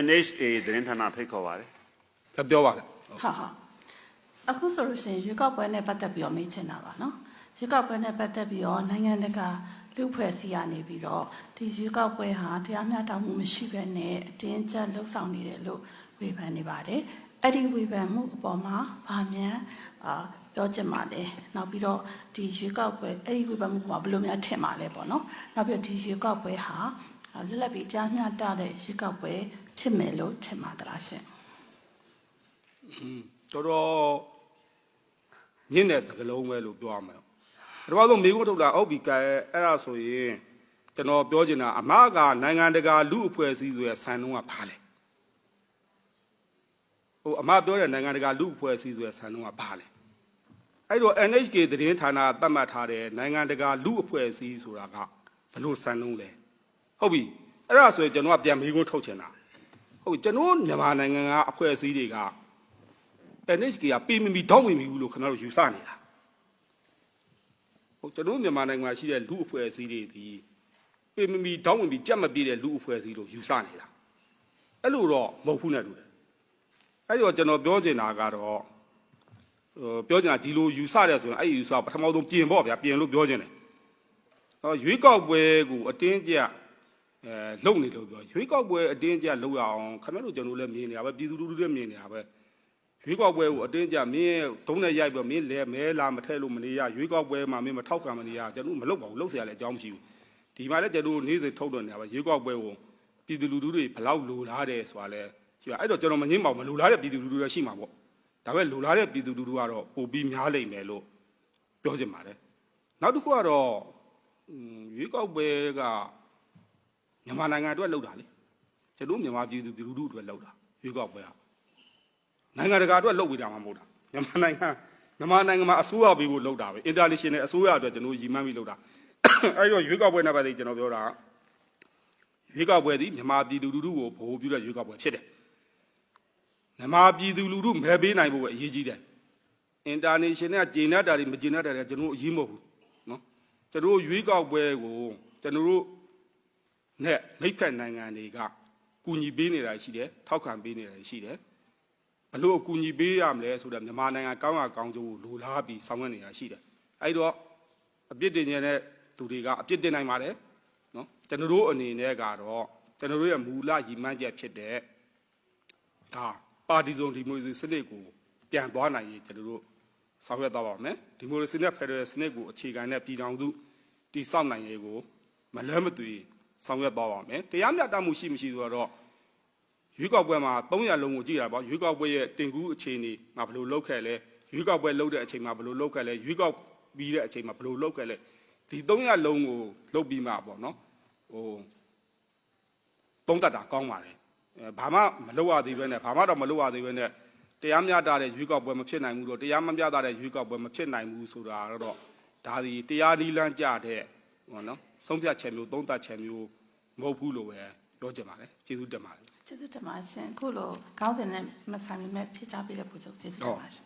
NHA သတင်းဌာနဖိတ်ခေါ်ပါတယ် ပြောပါလေ ဟာအခုဆိုလို့ရှိရင်ရွေးကောက်ပွဲနဲ့ပတ်သက်ပြီးတော့မေးချင်တာပါနော်ရွေးကောက်ပွဲနဲ့ပတ်သက်ပြီးတော့နိုင်ငံတကာလူဖွဲ့စည်းရနေပြီးတော့ဒီရွေးကောက်ပွဲဟာတရားမျှတမှုမရှိဘဲနဲ့အတင်းကျပ်လှုပ်ဆောင်နေတယ်လို့ဝေဖန်နေပါတယ်အဲ့ဒီဝေဖန်မှုအပေါ်မှာဗာမြန်ပြောချင်ပါတယ်နောက်ပြီးတော့ဒီရွေးကောက်ပွဲအဲ့ဒီဝေဖန်မှုကဘယ်လိုများထင်ပါလဲပေါ့နော်နောက်ပြီးတော့ဒီရွေးကောက်ပွဲဟာလွတ်လပ်ပြီးတရားမျှတတဲ့ရွေးကောက်ပွဲဖြစ်မယ်လို့ထင်ပါသလားရှင်တော်မြင့်တဲ့စကလုံးပဲလို့ပြောရမယ်ဒါပေမဲ့မိကုန်းထုတ်တာအောက်ဘီကဲအဲ့ဒါဆိုရင်ကျွန်တော်ပြောချင်တာအမကနိုင်ငံတကာလူအဖွဲ့အစည်းဆိုရဆန်နှုံးကဘာလဲအမပြောတဲ့နိုင်ငံတကာလူအဖွဲ့အစည်းဆိုရဆန်နှုံးကဘာလဲအဲ့တော့ NHK သတင်းဌာနသတ်မှတ်ထားတဲ့နိုင်ငံတကာလူအဖွဲ့အစည်းဆိုတာကဘလို့ဆန်နှုံးလဲဟုတ်ပြီအဲ့ဒါဆိုရင်ကျွန်တော်ကပြန်မိကုန်းထုတ်ချင်တာဟုတ်ကျွန်တော်မြန်မာနိုင်ငံကအဖွဲ့အစည်းတွေက NHK ကပေးမီတောင်းဝင်ပြီလို့ခင်ဗျားတို့ယူဆနေတာဟုတ်ကျွန်တော်မြန်မာနိုင်ငံမှာရှိတဲ့လူအဖွဲ့အစည်းတွေဒီပေးမီတောင်းဝင်ပြီးကြက်မပြေးတဲ့လူအဖွဲ့အစည်းလို့ယူဆနေတာအဲ့လိုတော့မဟုတ်ဘူးနဲ့တူတယ်အဲ့တော့ကျွန်တော်ပြောချင်တာကတော့ပြောချင်တာဒီလိုယူဆတယ်ဆိုရင်အဲ့ဒီယူဆပထမဆုံးပြင်ပေါ့ဗျာပြင်လို့ပြောချင်တယ်ရွေးကောက်ပွဲကိုအတင်းကျပ်လုံနေလို့ပြောရွေးကောက်ပွဲအတင်းကျပ်လုံရအောင်ခင်ဗျားတို့ကျွန်တော်လည်းမြင်နေတာပဲပြည်သူလူထုလည်းမြင်နေတာပဲရွေးကောက်ပွဲကိုအတင်းကျပ်မင်းတုံးနဲ့ရိုက်ပြီးမင်းလဲမဲလာမထဲလို့မနေရရွေးကောက်ပွဲမှာမင်းမထောက်ခံမနေရကျွန်တော်မလုပ်ပါဘူးလုပ်เสียရလဲအကြောင်းမရှိဘူးဒီမှာလည်းကျွန်တော်နေ့စဉ်ထုတ်လွှင့်နေတာပဲရွေးကောက်ပွဲကိုပြည်သူလူထုတွေဘလောက်လိုလားတယ်ဆိုတာလဲရှိပါအဲ့တော့ကျွန်တော်မငင်းပါဘူးမလိုလားတဲ့ပြည်သူလူထုတွေရှိမှာပေါ့ဒါပဲလိုလားတဲ့ပြည်သူလူထုကတော့ပိုပြီးများလိမ့်မယ်လို့ပြောချင်ပါတယ်နောက်တစ်ခုကတော့ရွေးကောက်ပွဲကမြန်မာနိုင်ငံအတွက်လုပ်တာလေကျွန်တော်မြန်မာပြည်သူလူထုအတွက်လုပ်တာရွေးကောက်ပွဲကနိုင်ငံတကာအတွက်လုပ်ပေးတာမှမဟုတ်တာမြန်မာနိုင်ငံမှာအစိုးရပေးဖို့လုပ်တာပဲ international အစိုးရအတွက်ကျွန်တော်ရည်မှန်းပြီးလုပ်တာအဲ့တော့ရွေးကောက်ပွဲနဲ့ပတ်သက်ကျွန်တော်ပြောတာရွေးကောက်ပွဲသည်မြန်မာပြည်သူလူထုကိုဗဟိုပြုတဲ့ရွေးကောက်ပွဲဖြစ်တယ်မြန်မာပြည်သူလူထုမဲပေးနိုင်ဖို့ပဲအရေးကြီးတယ် international ကကျေနပ်တာတွေမကျေနပ်တာတွေကျွန်တော်အရေးမဟုတ်ဘူးနော်ကျွန်တော်ရွေးကောက်ပွဲကိုကျွန်တော်တို့နဲ့မိတ်ဖက်နိုင်ငံတွေကကူညီပေးနေတာရှိတယ်ထောက်ခံပေးနေတာရှိတယ်ဘလို့အကူအညီပေးရမလဲဆိုတော့မြန်မာနိုင်ငံကောင်းရကောင်းကျိုးကိုလိုလားပြီးဆောင်ရွက်နေတာရှိတယ်အဲ့တော့အပြစ်တင်နေတဲ့သူတွေကအပြစ်တင်နိုင်ပါတယ်နော်ကျွန်တော်တို့အနေနဲ့ကတော့ကျွန်တော်တို့ရဲ့မူလရည်မှန်းချက်ဖြစ်တဲ့ဒါပါတီစုံဒီမိုကရေစီစနစ်ကိုပြန်သွားနိုင်ရင်ကျွန်တော်တို့ဆောင်ရွက်သွားပါမယ်ဒီမိုကရေစီနဲ့ဖက်ဒရယ်စနစ်ကိုအခြေခံတဲ့ပြည်ထောင်စုတည်ဆောက်နိုင်ရေးကိုမလွဲမသွေဆောင်ရွက်သွားပါမယ်တရားမျှတမှုရှိမရှိဆိုတော့ရွေးကောက်ပွဲမှာ300လုံးကိုကြည့်ရပါရွေးကောက်ပွဲရဲ့တင်ကူးအခြေအနေမှာဘယ်လိုလုပ်ခဲ့လဲရွေးကောက်ပွဲလုပ်တဲ့အချိန်မှာဘယ်လိုလုပ်ခဲ့လဲရွေးကောက်ပြီးတဲ့အချိန်မှာဘယ်လိုလုပ်ခဲ့လဲဒီ300လုံးကိုလုပ်ပြီးမှပေါ့နော်သုံးသပ်တာကောင်းပါတယ်ဘာမှမလုပ်ရသေးပဲနဲ့ဘာမှတော့မလုပ်ရသေးပဲနဲ့တရားမျှတတဲ့ရွေးကောက်ပွဲမဖြစ်နိုင်ဘူးတော့တရားမမျှတတဲ့ရွေးကောက်ပွဲမဖြစ်နိုင်ဘူးဆိုတာတော့ဒါဒီတရားနီးလန်းကြတဲ့ပေါ့နော်ဆုံးဖြတ်ချက်မျိုးသုံးသပ်ချက်မျိုးမဟုတ်ဘူးလို့ပဲပြောချင်ပါတယ်ကျေးဇူးတင်ပါတယ်ကျေးဇူးတင်ပါရှင်အခုလိုခေါင်းစဉ်နဲ့မဆိုင်ပေမဲ့ဖြည့်ချပေးတဲ့ပူချုပ်ကျေးဇူးတင်ပါရှင်